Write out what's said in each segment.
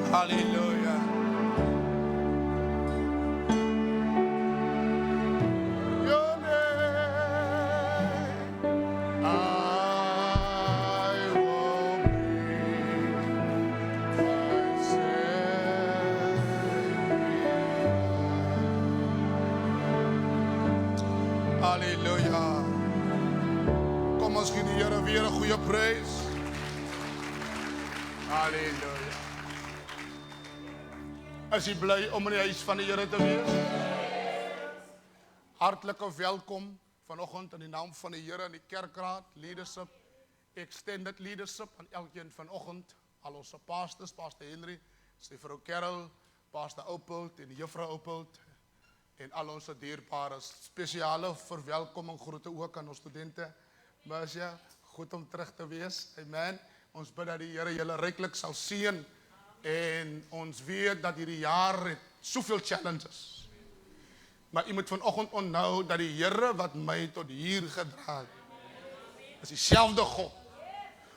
Hallelujah. Your name, I will bring myself. Hallelujah. Kom ons gee die Here weer 'n goeie prys. Halleluja. Is jy bly om in die huis van die Here te wees? Hartlike welkom vanoggend in die naam van die Here in die kerkraad, leadership, extended leadership aan elkeen vanoggend, al ons pastors, Pastor Henry, sy vrou Carol, Pastor Opelt en Juffrou Opelt en al ons dierbare spesiale verwelkoming groete ook aan ons studente. Mersia, goed om terug te wees. Amen. Ons bid dat die Here julle ryklik sal seën en ons weet dat hierdie jaar het soveel challenges. Maar jy moet vanoggend onthou dat die Here wat my tot hier gedra het, is dieselfde God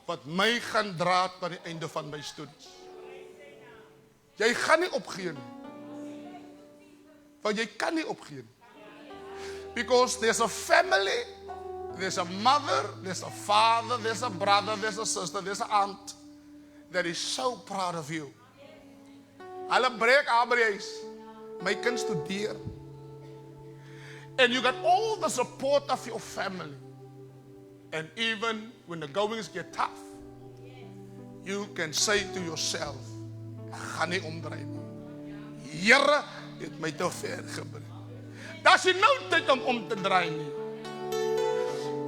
wat my gaan dra tot die einde van my studies. Jy gaan nie opgee nie. Want jy kan nie opgee nie. Because there's a family, there's a mother, there's a father, there's a brother, there's a sister, there's an aunt that is so proud of you. Hulle breek Abrahams, my kind studeer. And you got all the support of your family. And even when the goings get tough, you can say to yourself, ek gaan nie omdraai nie. Here het my te ver gebring. Daar's nie nou tyd om te draai nie.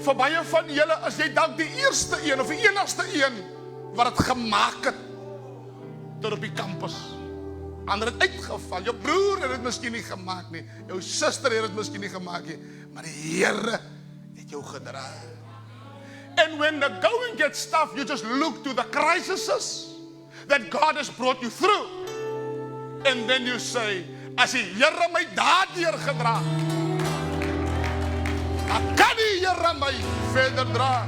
Vir baie van julle is jy dalk die eerste een of die enigste een wat het gemaak het tot op die campus. Ander het uitgeval. Jou broer het dit miskien nie gemaak nie. Jou suster het dit miskien nie gemaak nie. Maar die Here het jou gedra. And when the going gets tough, you just look to the crises that God has brought you through. And then you say, as die Here my daardeur gedra, dan kan die Here my verder dra.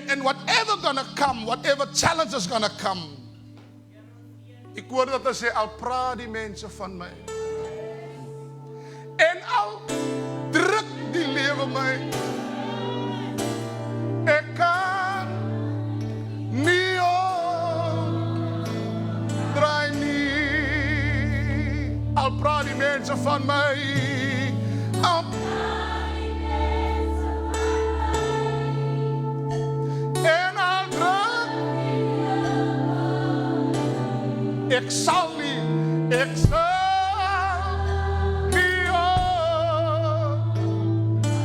And whatever gonna come, whatever challenge is gonna come, ek hoor dat hy sê, al praat die mense van my, en al druk die lewe my, ek kan nie omdraai nie. Al praat die mense van my, al praat die mense van my, en al druk ek sal nie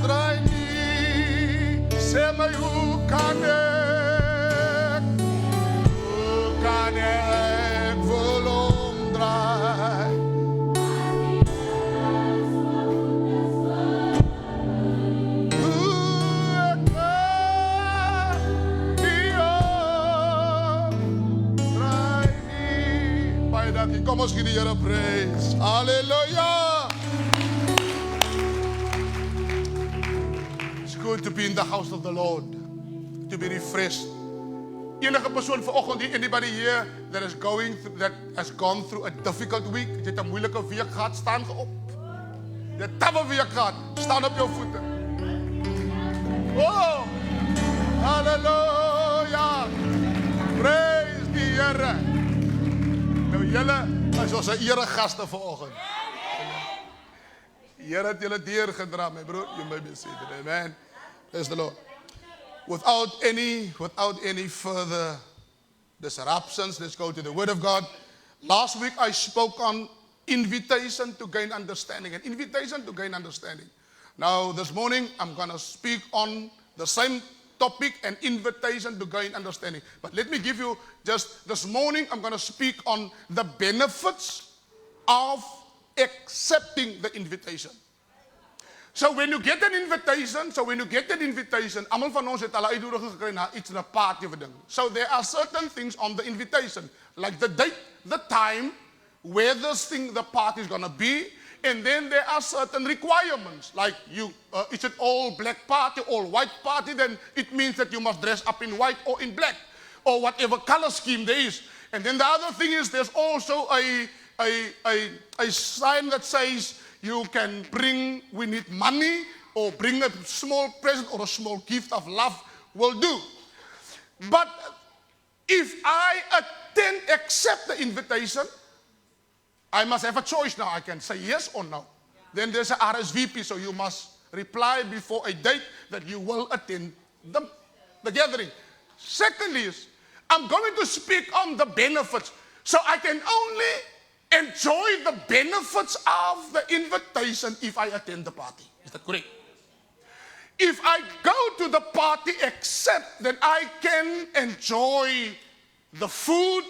omdraai nie. Sê my, hoe kan ek wil omdraai? Kom ons gee die Here prys. Halleluja. It's good to be in the house of the Lord, to be refreshed. Enige persoon vanoggend hier, anybody here that has gone through a difficult week, jy het 'n moeilike week gehad, staan op. Jy het 'n tawwe week gehad, staan op jou voete. Oh! Halleluja. Praise die Here. Nou julle is ons eregaste vanoggend. Die Here het julle deurgedra, my broer. You may be seated. Amen. Praise the Lord. Without any further disruptions, let's go to the Word of God. Last week I spoke on invitation to gain understanding. An invitation to gain understanding. Now this morning I'm going to speak on the same topic, an invitation to gain understanding. But let me give you just this morning, I'm going to speak on the benefits of accepting the invitation. So when you get an invitation, almal van ons het al uitnodiging gekry na iets, 'n party of 'n ding. So there are certain things on the invitation, like the date, the time, where the party is going to be, and then there are certain requirements, like is it all black party, all white party, then it means that you must dress up in white or in black. or whatever color scheme there is. And then the other thing is there's also a sign that says you can bring, we need money, or bring a small present or a small gift of love will do. But if I accept the invitation, I must have a choice now. I can say yes or no. Then there's a RSVP, so you must reply before a date that you will attend the gathering. Secondly, I'm going to speak on the benefits. So I can only enjoy the benefits of the invitation if I attend the party. Is that correct? If I go to the party except that I can enjoy the food,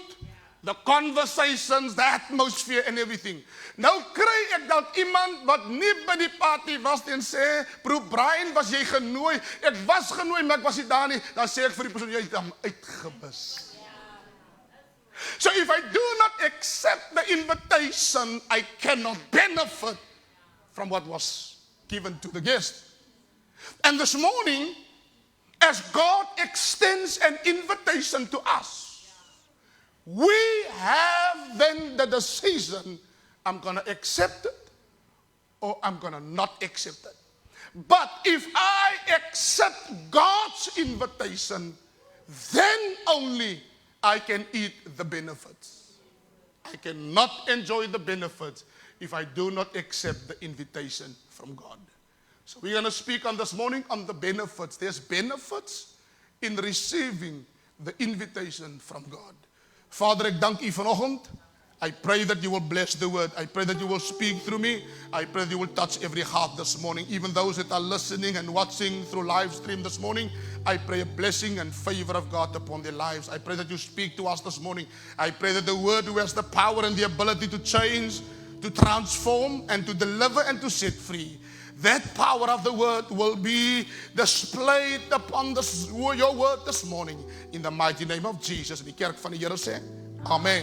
the conversations, the atmosphere and everything. Nou kry ek dat iemand wat nie by die party was en sê, "Bro Brian, was jy genooi?" Ek was genooi, maar ek was nie daar nie. Dan sê ek vir die persoon, "Jy het hom uitgebus." So if I do not accept the invitation, I cannot benefit from what was given to the guest. And this morning, as God extends an invitation to us, we have then the decision, I'm going to accept it or I'm going to not accept it. But if I accept God's invitation, then only I can eat the benefits. I cannot enjoy the benefits if I do not accept the invitation from God. So we're going to speak on this morning on the benefits. There's benefits in receiving the invitation from God. Father, ek dank U vanoggend. I pray that you will bless the word. I pray that you will speak through me. I pray that you will touch every heart this morning. Even those that are listening and watching through live stream this morning, I pray a blessing and favor of God upon their lives. I pray that you speak to us this morning. I pray that the word who has the power and the ability to change, to transform, and to deliver and to set free, that power of the word will be displayed upon your word this morning in the mighty name of Jesus. Die kerk van die Here sê, Amen.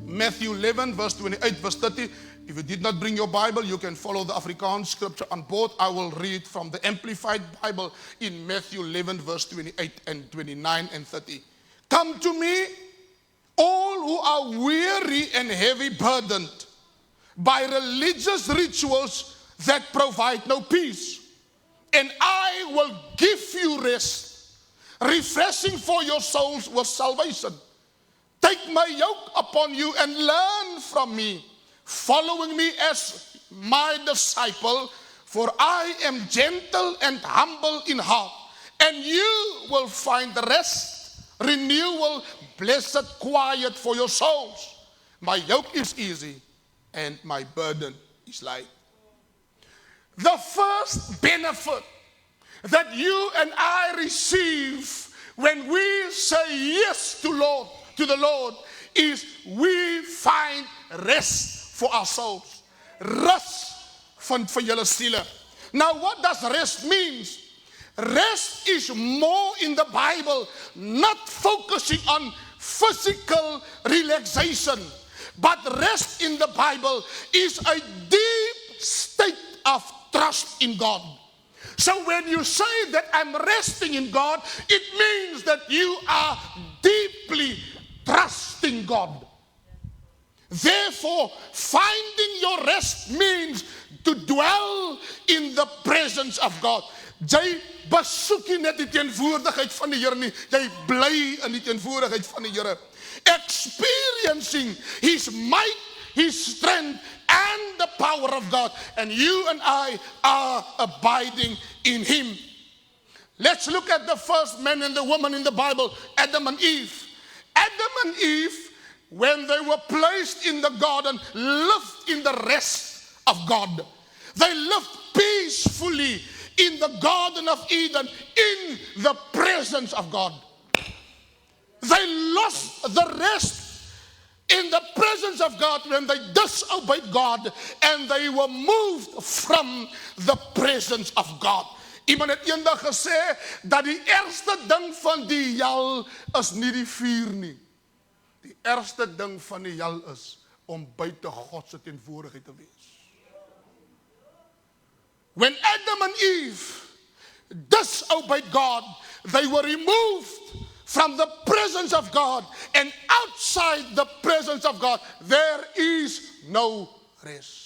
Matthew 11 verse 28 verse 30. If you did not bring your Bible, you can follow the Afrikaans scripture on board. I will read from the Amplified Bible in Matthew 11 verse 28 and 29 and 30. Come to me, all who are weary and heavy burdened by religious rituals that provide no peace, and I will give you rest, refreshing for your souls with salvation. Take my yoke upon you and learn from me, following me as my disciple, for I am gentle and humble in heart, and you will find rest, renewal, blessed quiet for your souls. My yoke is easy and my burden is light. The first benefit that you and I receive when we say yes to the Lord is we find rest for our souls. Rest vir julle siele. Now what does rest mean? Rest is more in the Bible, not focusing on physical relaxation, but rest in the Bible is a deep state of trust in God. So when you say that I'm resting in God, it means that you are deeply trusting God. Therefore, finding your rest means to dwell in the presence of God. Jy besoek nie net die teenwoordigheid van die Here nie, jy bly in die teenwoordigheid van die Here. Experiencing His might, His strength, and the power of God. And you and I are abiding in Him. Let's look at the first man and the woman in the Bible, Adam and Eve. Adam and Eve, when they were placed in the garden, lived in the rest of God. They lived peacefully in the Garden of Eden, in the presence of God. They lost the rest in the presence of God when they disobeyed God and they were moved from the presence of God. Iemand het eendag gesê dat die ergste ding van die hel is nie die vuur nie. Die ergste ding van die hel is om buite God se teenwoordigheid te wees. When Adam and Eve disobeyed God, they were removed from the presence of God and outside the presence of God, there is no rest.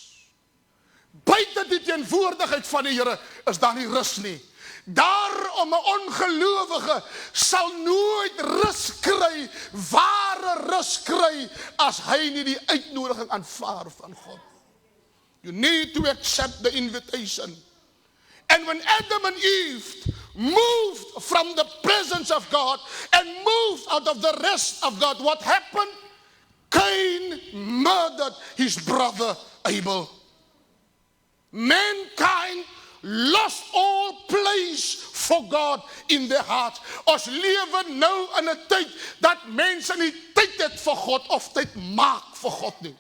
Buite die teenwoordigheid van die Here is daar nie rus nie. Daarom 'n ongelowige sal nooit rus kry, ware rus kry, as hy nie die uitnodiging aanvaar van God. You need to accept the invitation. And when Adam and Eve moved from the presence of God and moved out of the rest of God, what happened? Cain murdered his brother Abel. Mankind lost all place for God in their hearts. Ons lewe nou in 'n tyd dat mense nie tyd het vir God of tyd maak vir God nie.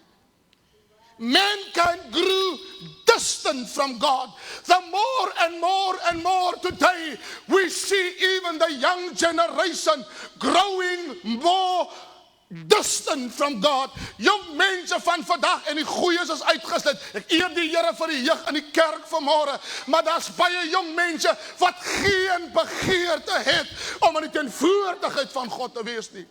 Mankind grew distant from God. The more and more and more today, we see even the young generation growing more distant from God. Jong mense van vandag en die goeies is uitgesluit. Ek eer die Here vir die jeug in die kerk vanmôre, maar daar's baie jong mense wat geen begeerte het om in die teenwoordigheid van God te wees nie.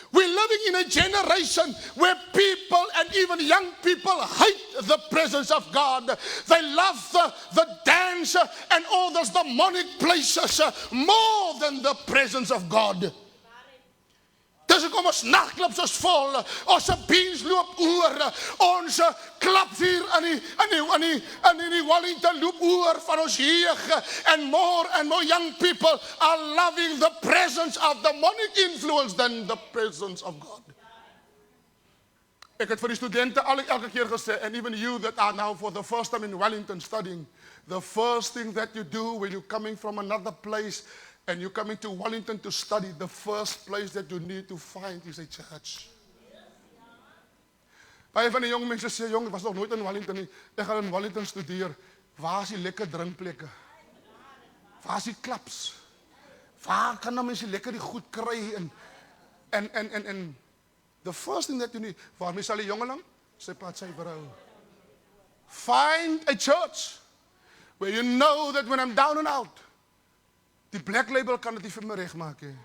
We're living in a generation where people and even young people hate the presence of God. They love the dance and all those demonic places more than the presence of God. Dis hoekom ons nagklubs is vol, ons beens loop oor, ons klubs hier in die Wellington loop oor van ons jeug, and more young people are loving the presence of demonic influence than the presence of God. Ek het vir die studente elke keer gesê, and even you that are now for the first time in Wellington studying, the first thing that you do when you're coming from another place and you're coming to Wellington to study, the first place that you need to find is a church. Baie van die jong mense sê, jong, ek was nog nooit in Wellington nie, ek gaan in Wellington studeer. Waar is die lekker drinkplekke? Waar is die clubs? Waar kan nou mense lekker die goed kry? En the first thing that you need, waarmee sal die jongeling? Sy pat sy vrou. Find a church where you know that when I'm down and out, die Black Label kan dit nie vir my regmaak nie.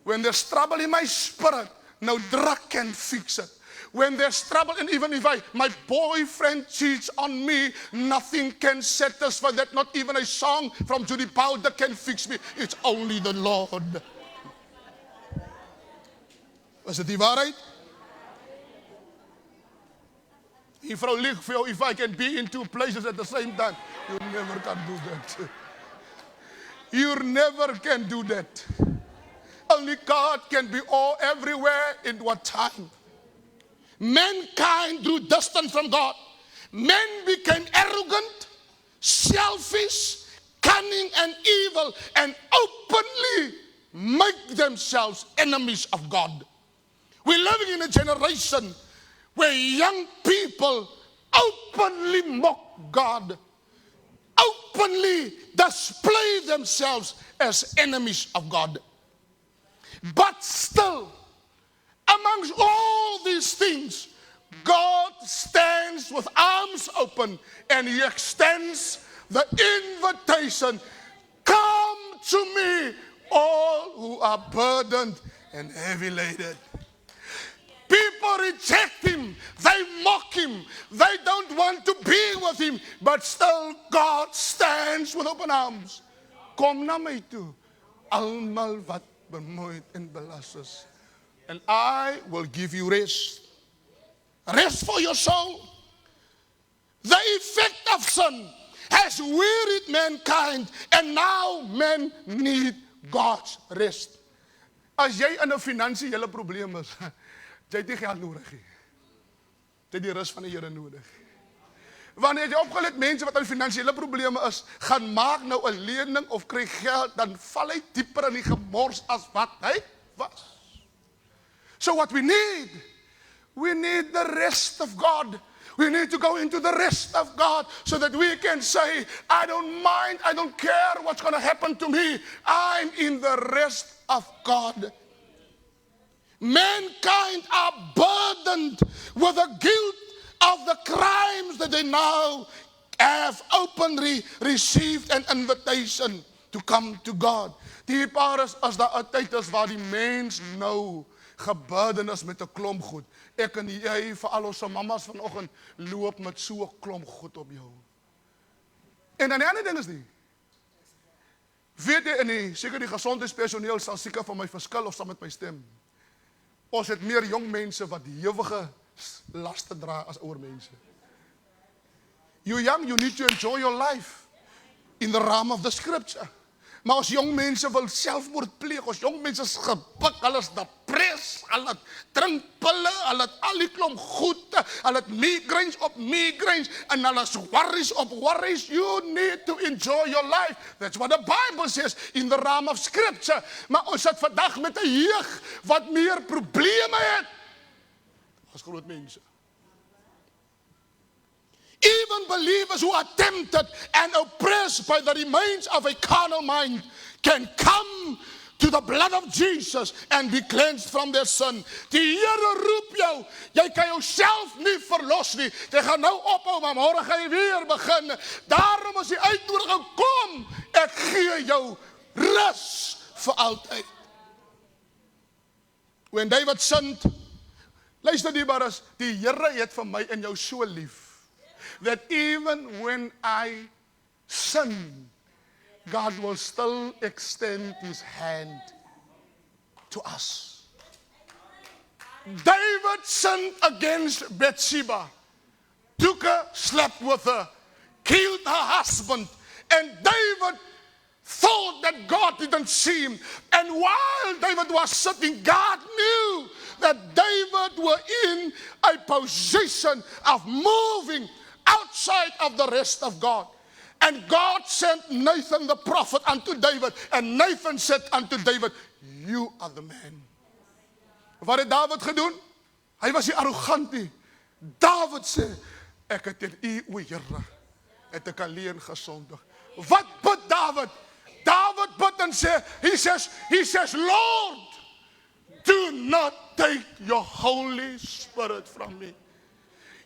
When there's trouble in my spirit, no drug can fix it. When there's trouble, and even if my boyfriend cheats on me, nothing can satisfy that. Not even a song from Judy Powder can fix me. It's only the Lord. Was dit die waarheid? Die vrou lieg vir jou, if I can be in two places at the same time, you never can do that. You never can do that. Only God can be all everywhere in what time. Mankind grew distant from God. Men became arrogant, selfish, cunning, and evil, and openly make themselves enemies of God. We're living in a generation where young people openly mock God, openly display themselves as enemies of God. But still, amongst all these things, God stands with arms open and He extends the invitation, come to me, all who are burdened and heavy laden. People reject Him, they mock Him, they don't want to be with Him, but still God stands with open arms. Kom na my toe, almal wat bemoeid en belas is, and I will give you rest. Rest for your soul. The effect of sin has wearied mankind, and now men need God's rest. As jy in 'n finansiële probleem is, jy het nie geld nodig nie. Jy het die rus van die Here nodig. Wanneer jy opgelet mense wat in finansiële probleme is, gaan maak nou 'n lening of kry geld, dan val hy dieper in die gemors as wat hy was. So what we need the rest of God. We need to go into the rest of God so that we can say, I don't mind, I don't care what's going to happen to me. I'm in the rest of God. Mankind are burdened with the guilt of the crimes that they now have openly received an invitation to come to God. Die paar is, as daar 'n tyd is waar die mens nou geburden is met 'n klomp goed. Ek en jy, veral ons mammas vanoggend, loop met so 'n klomp goed op jou. En dan die ander ding is nie. Weet jy, en seker die gesondheidspersoneel sal seker van my verskil of saam met my stem. Ons het meer jong mense wat ewige laste dra as ouer mense. You young, you need to enjoy your life in the realm of the scripture. Maar as jong mense wil selfmoord pleeg, as jong mense is gebik, hulle is depressed, hulle drink pille, hulle het al die klomp goed, hulle het migraines op migraines, en hulle is worries op worries. You need to enjoy your life. That's what the Bible says in the realm of scripture. Maar ons sit vandag met 'n jeug wat meer probleme het as groot mense. Even believers who are tempted and oppressed by the remains of a carnal mind can come to the blood of Jesus and be cleansed from their sin. Die Here roep jou, jy kan jouself nie verlos nie. Jy gaan nou ophou, maar môre gaan jy weer begin. Daarom is die uitnodiging, kom, ek gee jou rus vir altyd. When David sinned, luister die baras, die Here het vir my en jou so lief, that even when I sin, God will still extend his hand to us. David sinned against Bathsheba, took her, slept with her, killed her husband, and David thought that God didn't see him. And while David was sitting, God knew that David were in a position of moving outside of the rest of God. And God sent Nathan the prophet unto David, and Nathan said unto David, you are the man. Wat het David gedoen? Hy was nie arrogant nie. David sê, ek het teen u, o Here, het ek alleen gesondig. Wat bid David? David bid en sê, he says, Lord, do not take your Holy Spirit from me.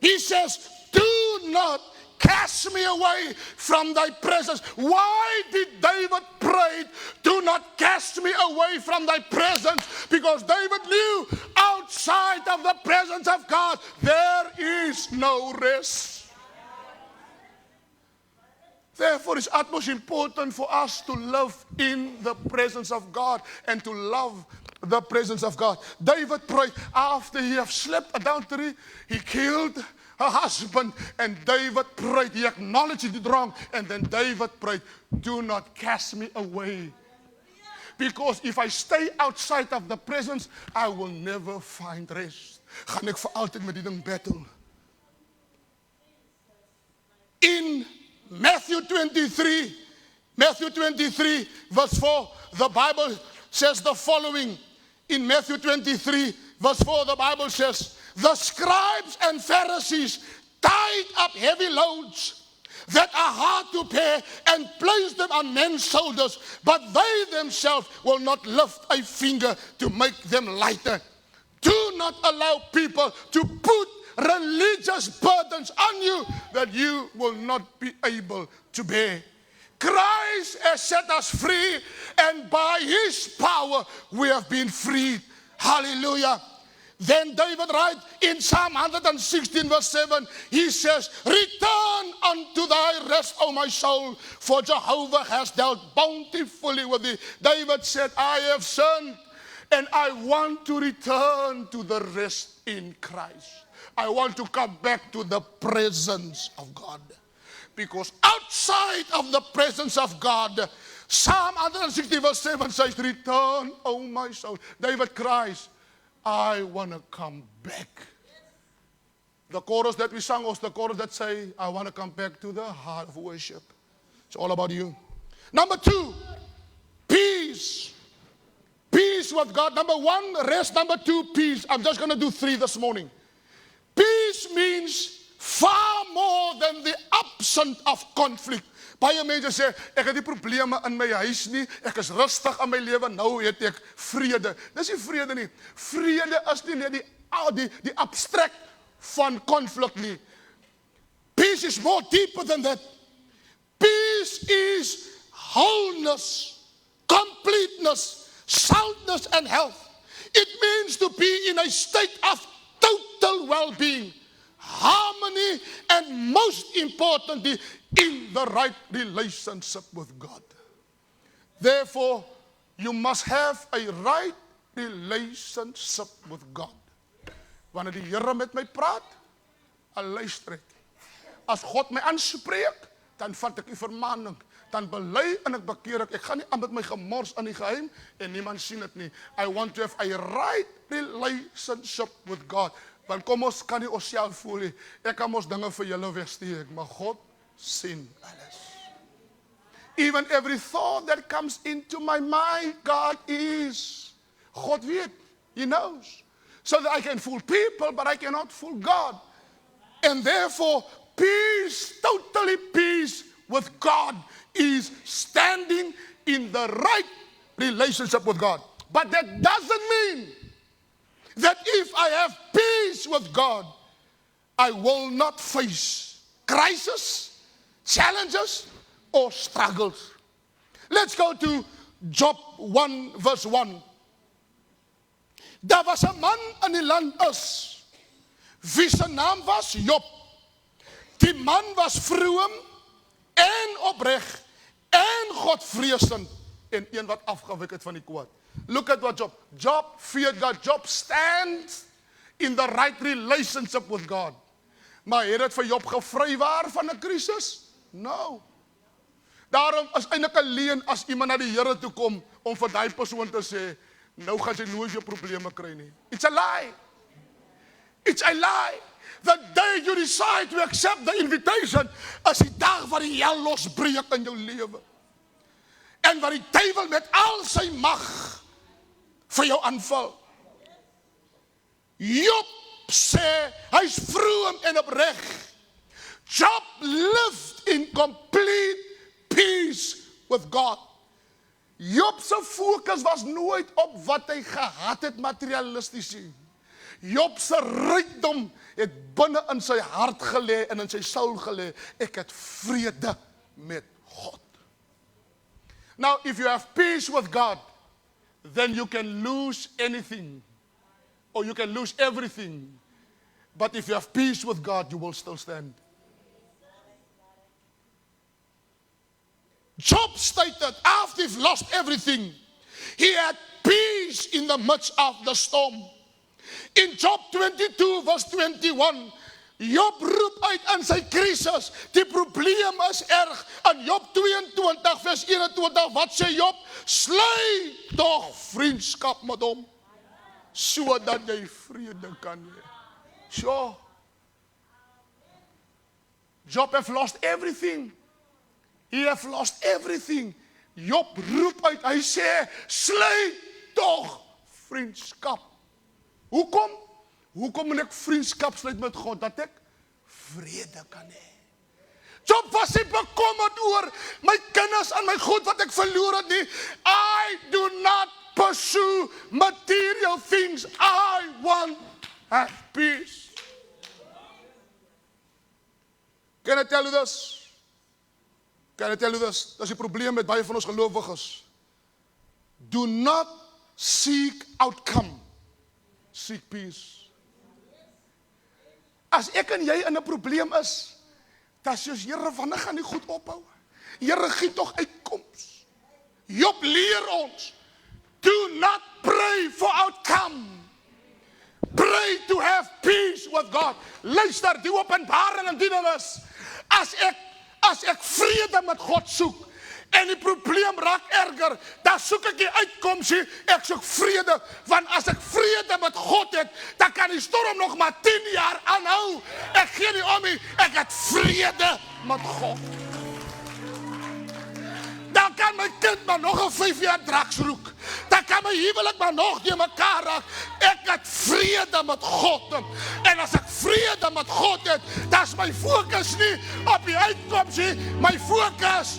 He says, do not cast me away from thy presence. Why did David pray, do not cast me away from thy presence? Because David knew outside of the presence of God, there is no rest. Therefore, it's utmost important for us to live in the presence of God and to love the presence of God. David prayed after he had slept adultery, he killed her husband, and David prayed, he acknowledged he did wrong, and then David prayed, do not cast me away. Because if I stay outside of the presence, I will never find rest. Gaan ek vir altyd met die ding battle. In Matthew 23, verse 4, the Bible says the following. In Matthew 23, verse 4, the Bible says, the scribes and Pharisees tied up heavy loads that are hard to bear and placed them on men's shoulders, but they themselves will not lift a finger to make them lighter. Do not allow people to put religious burdens on you that you will not be able to bear. Christ has set us free, and by his power we have been freed. Hallelujah. Then David writes in Psalm 116 verse 7, he says, return unto thy rest, O my soul, for Jehovah has dealt bountifully with thee. David said, I have sinned, and I want to return to the rest in Christ. I want to come back to the presence of God. Because outside of the presence of God, Psalm 160 verse 7 says, return, O my soul. David cries, I want to come back. The chorus that we sang was the chorus that say, I want to come back to the heart of worship. It's all about you. Number 2, peace. Peace with God. Number 1, rest. Number 2, peace. I'm just going to do 3 this morning. Peace means far more than the absence of conflict. Baie mense sê, ek het nie probleme in my huis nie, ek is rustig in my lewe, nou het ek vrede. Dis nie vrede nie. Vrede is nie net die abstract van conflict nie. Peace is more deeper than that. Peace is wholeness, completeness, soundness, and health. It means to be in a state of total well-being, harmony, and most importantly, in the right relationship with God. Therefore, you must have a right relationship with God. Wanneer die Here met my praat, dan luister ek. As God my aanspreek, dan vat ek die vermaning, dan bely en ek bekeer ek. Ek gaan nie aan met my gemors in die geheim en niemand sien dit nie. I want to have a right relationship with God. Want kom ons kan nie onsself voel nie. Ek kan mos dinge vir julle wegsteek, maar God sien alles. Even every thought that comes into my mind, God is. God weet, He knows. So that I can fool people, but I cannot fool God. And therefore, peace, totally peace with God, is standing in the right relationship with God. But that doesn't mean that if I have peace with God, I will not face crisis, challenges, or struggles. Let's go to Job 1 verse 1. Daar was 'n man in die land Us, wie se naam was Job. Die man was vroom en opreg en godvreesend en een wat afgewyk het van die kwaad. Look at what Job feared God. Job stands in the right relationship with God. Maar het dit vir Job gevrywaar van 'n krisis? No. Daarom is eintlik 'n leuen as iemand na die Here toe kom om vir daai persoon te sê, nou gaan jy nooit jou probleme kry nie. It's a lie. It's a lie. The day you decide to accept the invitation, is die dag wat die hel losbreek in jou lewe. En wat die duiwel met al sy mag vir jou aanval. Job sê, hy's vroom en opreg. Job lived in complete peace with God. Job se fokus was nooit op wat hy gehad het materialisties nie. Job se rykdom het binne in sy hart gelê en in sy siel gelê. Ek het vrede met God. Now, if you have peace with God, then you can lose anything. Or you can lose everything. But if you have peace with God, you will still stand. Job stated, after he'd lost everything, he had peace in the midst of the storm. In Job 22 verse 21, Job roep uit in sy krisis, die probleem is erg. In Job 22 vers 21, wat sê Job? Sluit tog vriendskap met hom, sodat jy vrede kan hê. So, Job have lost everything. He have lost everything. Job roep uit, hy sê, sluit tog vriendskap. Hoekom? Hoekom moet ek vriendskap sluit met God? Dat ek vrede kan hê. Job was nie bekommerd oor my kinders en my goed wat ek verloor het nie. I do not pursue material things. I want have peace. Can I tell you this? Can I tell you this? Dat is die probleem met baie van ons gelowiges. Do not seek outcome. Seek peace. As ek en jy in 'n probleem is, dan sê ons, Here, wanneer gaan die goed ophou? Here, gee tog uitkoms. Job leer ons, do not pray for outcome. Pray to have peace with God. Luister, die openbaring en diening is, as ek vrede met God soek, en die probleem raak erger, dan soek ek die uitkomsie, ek soek vrede, want as ek vrede met God het, dan kan die storm nog maar 10 jaar aanhou. Ek gee nie om nie, ek het vrede met God. Dan kan my kind maar nog 'n 5 jaar drugs roek. Dan kan my huwelik maar nog nie mekaar raak. Ek het vrede met God. En as ek vrede met God het, dan is my fokus nie op die uitkomsie, my fokus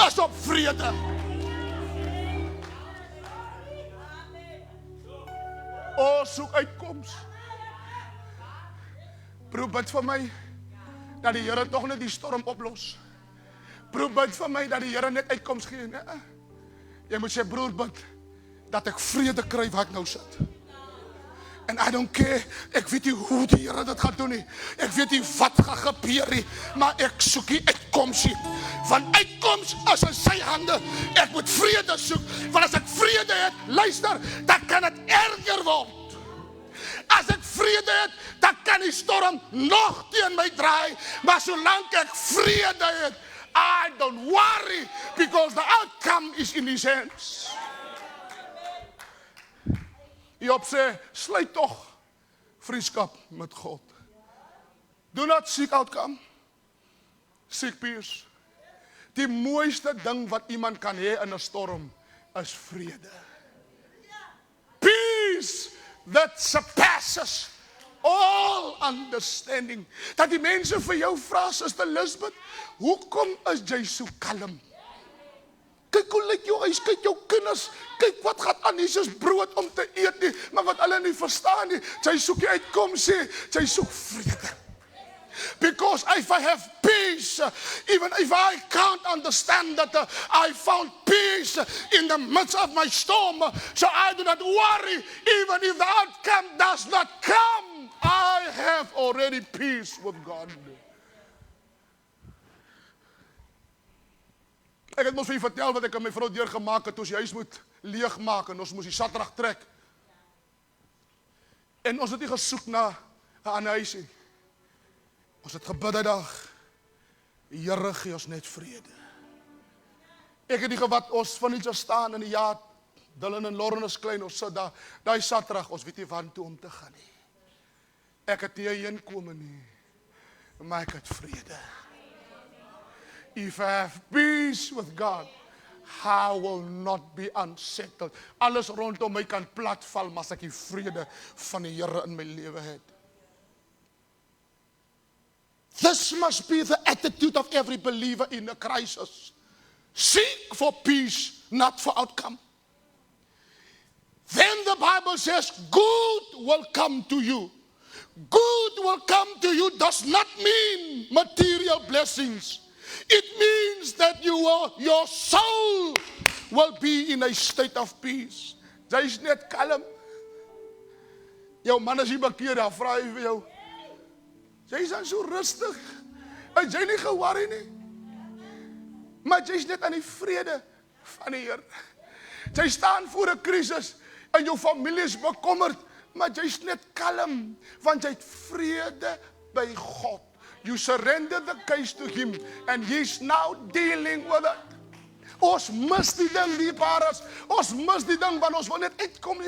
is op vrede. O, soek uitkoms. Broer, bid vir my, dat die Here tog net die storm oplos. Broer, bid vir my dat die Here net uitkoms gee. Nee. Jy moet sê, broer, bid dat ek vrede kry waar ek nou sit. And I don't care, ek weet nie hoe die Here dit gaan doen nie. Ek weet nie wat gaan gebeur nie, maar ek soek die uitkoms nie. Want uitkoms is in sy hande. Ek moet vrede soek, want as ek vrede het, luister, dan kan het erger word. As ek vrede het, dan kan die storm nog teen my draai, maar solank ek vrede het, I don't worry, because the outcome is in his hands. Job sê, sluit tog vriendskap met God. Do not seek outcome, seek peace. Die mooiste ding wat iemand kan hê in 'n storm is vrede. Peace that surpasses all understanding. Dat die mense vir jou vra, Suster Lisbeth, hoekom is jy so kalm? Kyk hoe lyk jou huis, kyk jou kinders, kyk wat gaan aan, Jesus brood om te eet nie, maar wat hulle nie verstaan nie, sy soek die uitkoms sê, sy soek vrede. Because if I have peace, even if I can't understand that I found peace in the midst of my storm, so I do not worry, even if the outcome does not come, I have already peace with God. Ek het mos vir julle vertel wat ek aan my vrou deurgemaak het, toe ons die huis moet leegmaak, en ons moes die Saterdag trek. En ons het nie gesoek na 'n ander huis nie. Ons het gebid die dag, die Here gee ons net vrede. Ek het nie gewat, ons van iets staan in die jaar, Dylan en Lauren is klein, ons sit daar, daai Saterdag, ons weet nie waar toe om te gaan nie. Ek het nie heen kome nie, maar ek het vrede. If I have peace with God, I will not be unsettled. Alles rondom my kan platval, maar as ek die vrede van die Here in my lewe het. This must be the attitude of every believer in a crisis. Seek for peace, not for outcome. Then the Bible says, good will come to you. Good will come to you does not mean material blessings. It means that your soul will be in a state of peace. Jy is net kalm. Jou man is hier bekeer, dan vra hy vir jou, jy is dan so rustig, en jy nie geworry nie, maar jy is net aan die vrede van die Here. Jy staan voor 'n krisis, en jou familie is bekommerd, maar jy is net kalm, want jy het vrede by God. You surrender the case to him, and he is now dealing with it. Ons mis die ding, liefhares. Ons mis die ding, want ons wil net uitkom.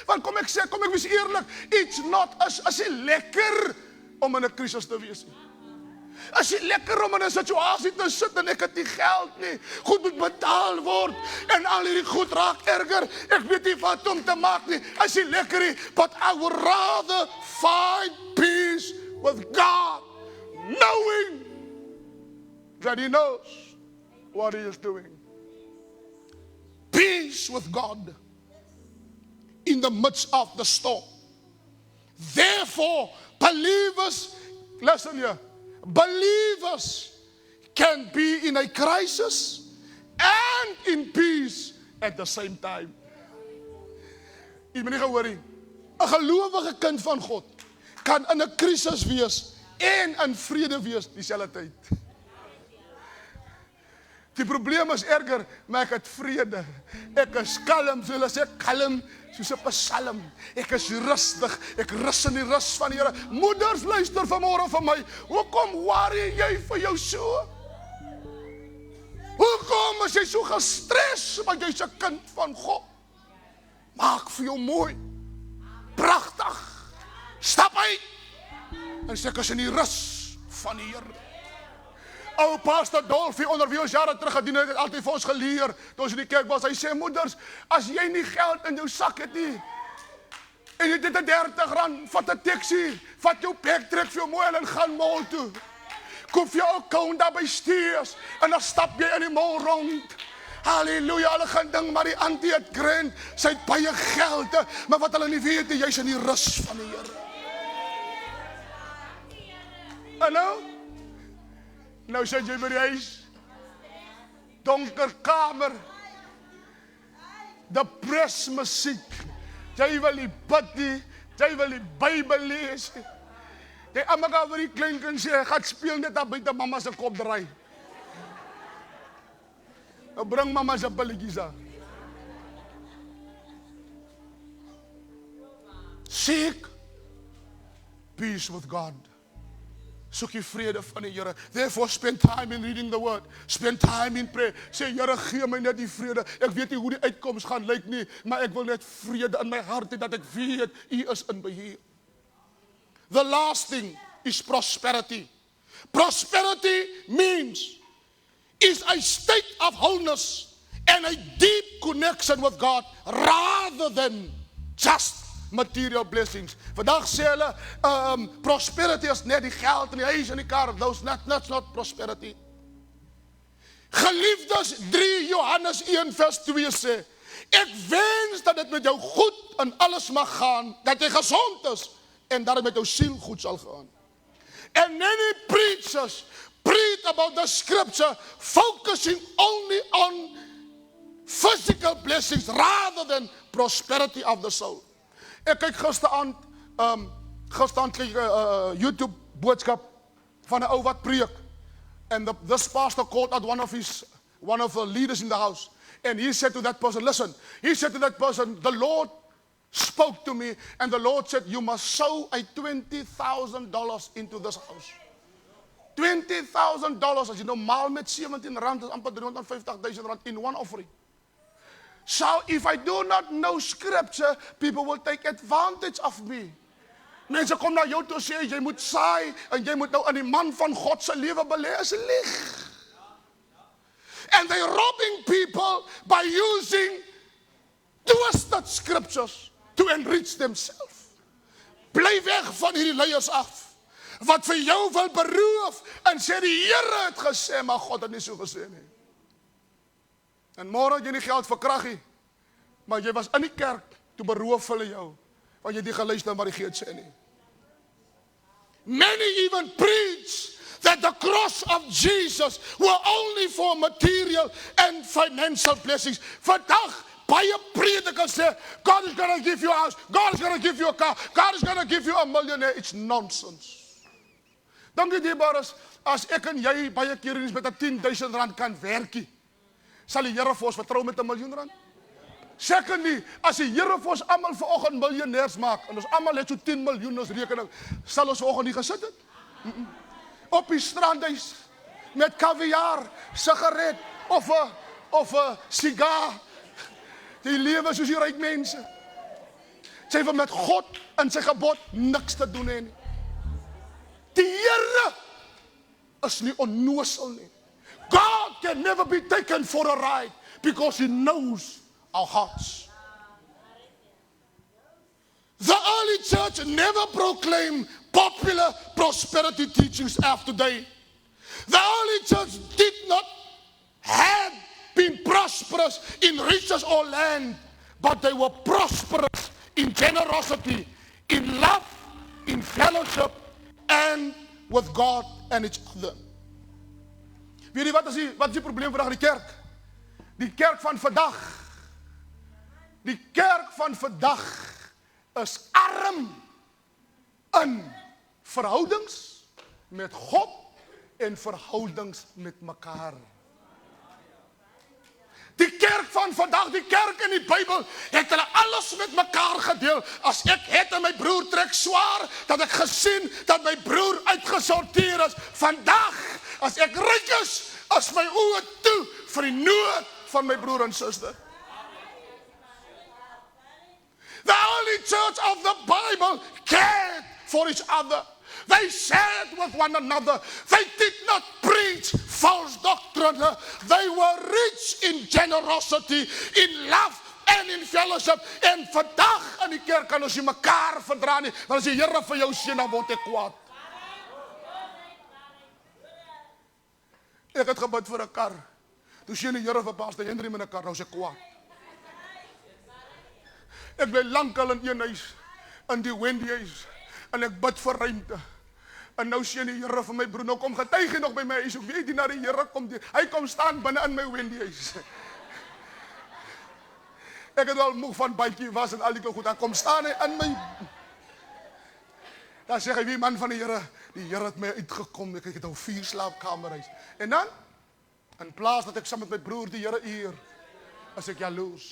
Want kom ek wees eerlik, it's not, as jy lekker om in 'n krisis te wees. As jy lekker om in 'n situasie te sit en ek het nie geld nie, goed moet betaal word, en al hierdie goed raak erger, ek weet nie wat om te maak nie, as jy lekker nie, but I would rather find peace with God, knowing that he knows what he is doing. Peace with God in the midst of the storm. Therefore, believers, listen here, believers can be in a crisis and in peace at the same time. Jy moet nie gehoor nie. 'n Gelowige kind van God kan in 'n krisis wees en in vrede wees dieselfde tyd. Die probleem is erger, maar ek het vrede. Ek is kalm, so hulle sê kalm, soos 'n psalm. Ek is rustig, ek rus in die rus van die Here. Moeders, luister vanmôre vir my. Hoekom worry jy vir jou so? Hoekom is jy so gestres, want jy's 'n kind van God? Maak vir jou mooi, pragtig, stap uit, en sê ek is in die rus van die Here. Ou Pastor Dolfie, onder wie ons jare terug gedien het altyd vir ons geleer, toe ons in die kerk was, hy sê, moeders, as jy nie geld in jou sak het nie, en jy het 30 rand, vat 'n taxi, vat jou backtrek vir jou mooi en gaan mall toe. Koop vir jou 'n account daar by Steers, en dan stap jy in die mall rond. Halleluja, hulle gaan ding, maar die auntie het grand, sy het baie geld, maar wat hulle nie weet, jy's in die rus van die Here. En nou sit jy by die huis, donker kamer. Depressed musiek. Jy wil die bid nie, jy wil die Bybel lees. Jy almekaar vir die kleinkind sê, gaan speel net daar buite mama se kop draai. Nou bring mama se pilletjies aan. Seek peace with God. Soek die vrede van die Here. Therefore spend time in reading the word. Spend time in prayer. Sê Here, gee my net die vrede. Ek weet nie hoe die uitkoms gaan lyk nie, maar ek wil net vrede in my hart hê dat ek weet U is in beheer. The last thing is prosperity. Prosperity is a state of wholeness and a deep connection with God rather than just material blessings. Vandag sê hulle, prosperity is net die geld en die huis en die kar. That's not prosperity. Geliefdes, 3 Johannes 1 vers 2 sê, ek wens dat dit met jou goed in alles mag gaan, dat jy gesond is en dat dit met jou siel goed sal gaan. And many preachers preach about the scripture focusing only on physical blessings rather than prosperity of the soul. Ek kyk gisterand YouTube boodskap van 'n ou wat preek. And this pastor called out one of the leaders in the house. And he said to that person, listen, he said to that person, the Lord spoke to me and the Lord said, you must sow a $20,000 into this house. $20,000, as you know, normaal met R17 is amper R350,000 in one offering. So if I do not know scripture, people will take advantage of me. Mense kom na jou toe sê, jy moet saai en jy moet nou in die man van God se lewe belê, is lieg. And they're robbing people by using twisted scriptures to enrich themselves. Bly weg van hierdie leiers af, wat vir jou wil beroof en sê die Here het gesê, maar God het nie so gesê nie. En môre het jy nie geld vir kraggie, maar jy was in die kerk, toe beroof hulle jou, want jy het nie geluister wat die Gees sê nie. Many even preach that the cross of Jesus were only for material and financial blessings. Vandag, baie predikers sê, God is going to give you a house, God is going to give you a car, God is going to give you a millionaire. It's nonsense. Dink jy maar as ek en jy baie keer met 'n R10,000 kan werkie, sal die Here vir ons vertrou met R1 miljoen? Secondly, as die Here vir ons almal vanoggend miljonêers maak, en ons almal het so 10 miljoen ons rekening, sal ons vanoggend nie gesit het? Op die strandhuis, met kaviaar, sigaret, of 'n sigaar. Die lewe soos die ryk mense. Sy wil met God en sy gebod niks te doen hê nie. Die Here is nie onnoosel nie. God can never be taken for a ride because He knows our hearts. The early church never proclaimed popular prosperity teachings of today. The early church did not have been prosperous in riches or land, but they were prosperous in generosity, in love, in fellowship, and with God and each other. Weet jy wat is die probleem vandag in die kerk? Die kerk van vandag. Die kerk van vandag is arm in verhoudings met God en verhoudings met mekaar. Die kerk van vandag, die kerk in die Bybel, het hulle alles met mekaar gedeel. As ek het en my broer trek swaar, dat ek gesien dat my broer uitgesorteer is. Vandag, as ek ryk is my oë toe vir die nood van my broer en suster. The early church of the Bible cared for each other. They shared with one another. They did not preach false doctrine. They were rich in generosity, in love and in fellowship. En vandag in die kerk kan ons nie mekaar verdra nie. Want as die Here vir jou sê, dan word ek kwaad. Ek het gebid vir 'n kar. Toe sien die Here vir Pastor Henry met 'n kar, nou is ek kwaad. Ek bly lankal in een huis, in die Wendy huis, en ek bid vir ruimte. En nou sien die Here vir my broer, nou kom getuig hy nog by my huis, ek weet nie na die Here kom, hy kom staan binne in my Wendy huis. Ek het al moeg van bytjie was en al die goed, dan kom staan hy in my, dan sê hy, wie man van die Here het my uitgekom, ek het nou 4 slaapkamerhuis. En dan, in plaas dat ek saam met my broer die Here eer, is ek jaloers.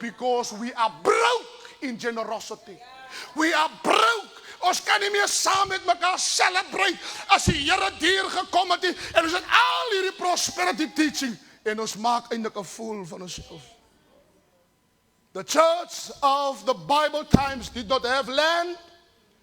Because we are broke in generosity. We are broke. Ons kan nie meer saam met mekaar celebrate as die Here deur gekom het en ons het al hierdie prosperity teaching en ons maak eintlik 'n fool van onsself. The church of the Bible times did not have land,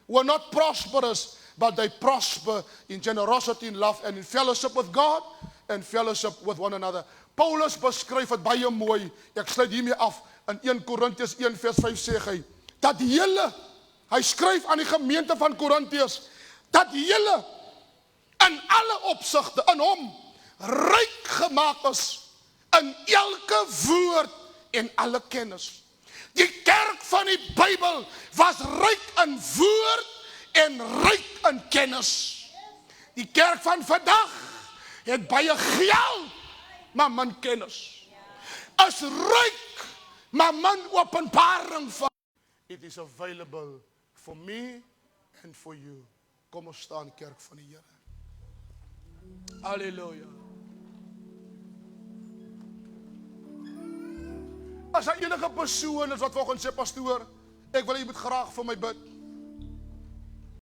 were not prosperous, but they prosper in generosity, in love and in fellowship with God and fellowship with one another. Paulus beskryf het baie mooi. Ek sluit hiermee af. In 1 Korintiërs 1 vers 5 sê hy, dat hy skryf aan die gemeente van Korintiërs, dat julle in alle opsigte in hom ryk gemaak is, in elke woord en alle kennis. Die kerk van die Bybel was ryk in woord en ryk in kennis. Die kerk van vandag het baie geld, maar min kennis. Is ryk, maar min openbaring van. It is available for me and for you. Kom ons staan, kerk van die Here. Halleluja. As daar enige persoon is wat vanoggend sê, pastoor, ek wil jy moet graag vir my bid.